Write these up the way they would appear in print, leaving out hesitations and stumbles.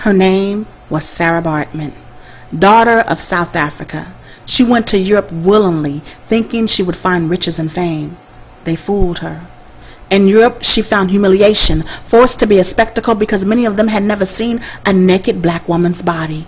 Her name was Sarah Baartman, daughter of South Africa. She went to Europe willingly, thinking she would find riches and fame. They fooled her. In Europe, she found humiliation, forced to be a spectacle because many of them had never seen a naked black woman's body.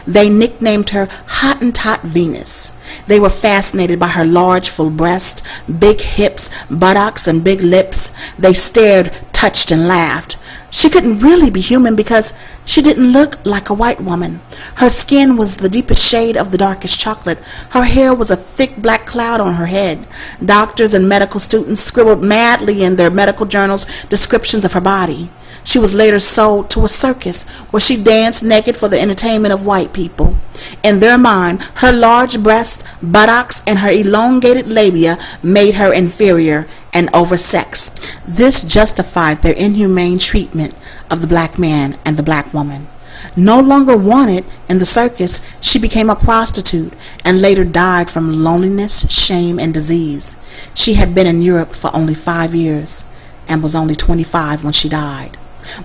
They nicknamed her Hottentot Venus. They were fascinated by her large, full breasts, big hips, buttocks, and big lips. They stared, touched, and laughed. She couldn't really be human because she didn't look like a white woman. Her skin was the deepest shade of the darkest chocolate. Her hair was a thick black cloud on her head. Doctors and medical students scribbled madly in their medical journals descriptions of her body. She was later sold to a circus where she danced naked for the entertainment of white people. In their mind, her large breasts, buttocks, and her elongated labia made her inferior and oversexed. This justified their inhumane treatment of the black man and the black woman. No longer wanted in the circus, she became a prostitute and later died from loneliness, shame, and disease. She had been in Europe for only 5 years and was only 25 when she died.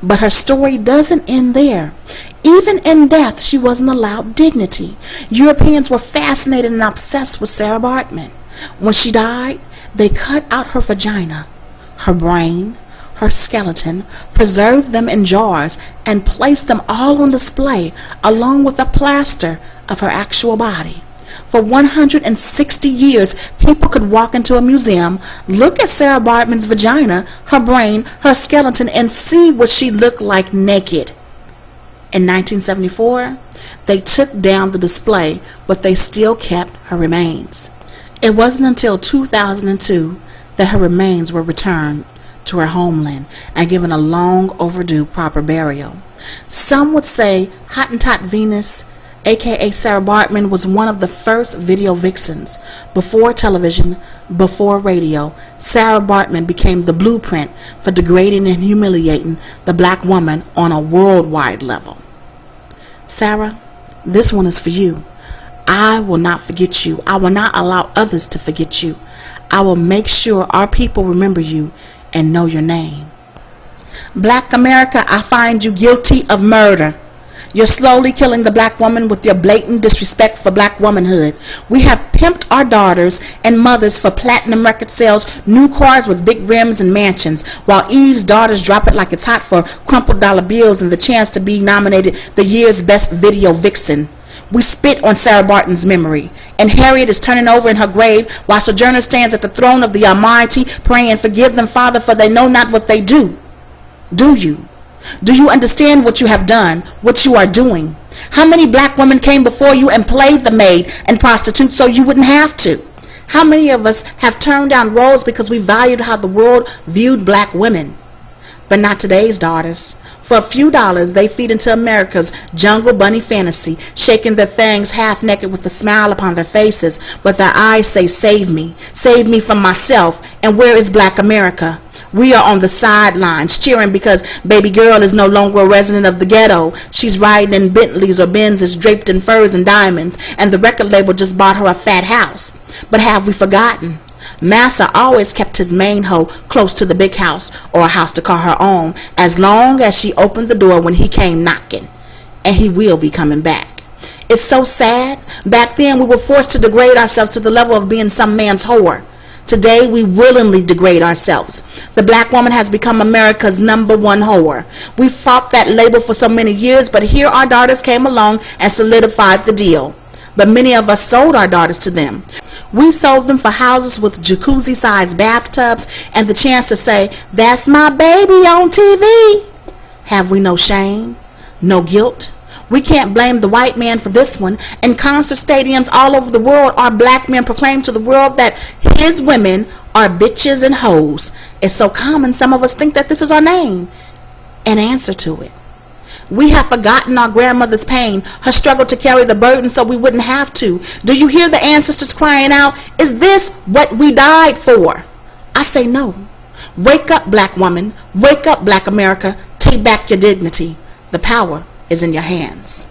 But her story doesn't end there. Even in death, she wasn't allowed dignity. Europeans were fascinated and obsessed with Sarah Baartman. When she died, they cut out her vagina, her brain, her skeleton, preserved them in jars, and placed them all on display along with a plaster of her actual body. For 160 years, people could walk into a museum, look at Sarah Baartman's vagina, her brain, her skeleton, and see what she looked like naked. In 1974, they took down the display, but they still kept her remains. It wasn't until 2002 that her remains were returned to her homeland and given a long overdue proper burial. Some would say Hottentot Venus, aka Sarah Baartman, was one of the first video vixens. Before television, before radio, Sarah Baartman became the blueprint for degrading and humiliating the black woman on a worldwide level. Sarah, this one is for you. I will not forget you. I will not allow others to forget you. I will make sure our people remember you and know your name. Black America, I find you guilty of murder. You're slowly killing the black woman with your blatant disrespect for black womanhood. We have pimped our daughters and mothers for platinum record sales, new cars with big rims and mansions, while Eve's daughters drop it like it's hot for crumpled dollar bills and the chance to be nominated the year's best video vixen. We spit on Sarah Baartman's memory, and Harriet is turning over in her grave while Sojourner stands at the throne of the Almighty praying, "Forgive them, Father, for they know not what they do." Do you? Do you understand what you have done, what you are doing? How many black women came before you and played the maid and prostitute so you wouldn't have to? How many of us have turned down roles because we valued how the world viewed black women? But not today's daughters. For a few dollars, they feed into America's jungle bunny fantasy, shaking their fangs half naked with a smile upon their faces, but their eyes say, save me from myself. And where is black America? We are on the sidelines cheering because baby girl is no longer a resident of the ghetto. She's riding in Bentleys or Benzes draped in furs and diamonds, and the record label just bought her a fat house. But have we forgotten? Massa always kept his main hoe close to the big house or a house to call her own, as long as she opened the door when he came knocking. And he will be coming back. It's so sad. Back then we were forced to degrade ourselves to the level of being some man's whore. Today we willingly degrade ourselves. The black woman has become America's #1 whore. We fought that label for so many years, but here our daughters came along and solidified the deal. But many of us sold our daughters to them. We sold them for houses with jacuzzi-sized bathtubs and the chance to say, "That's my baby on TV." Have we no shame? No guilt? We can't blame the white man for this one. In concert stadiums all over the world, our black men proclaim to the world that his women are bitches and hoes. It's so common, some of us think that this is our name and answer to it. We have forgotten our grandmother's pain, her struggle to carry the burden so we wouldn't have to. Do you hear the ancestors crying out, "Is this what we died for?" I say no. Wake up, black woman. Wake up, black America. Take back your dignity. The power is in your hands.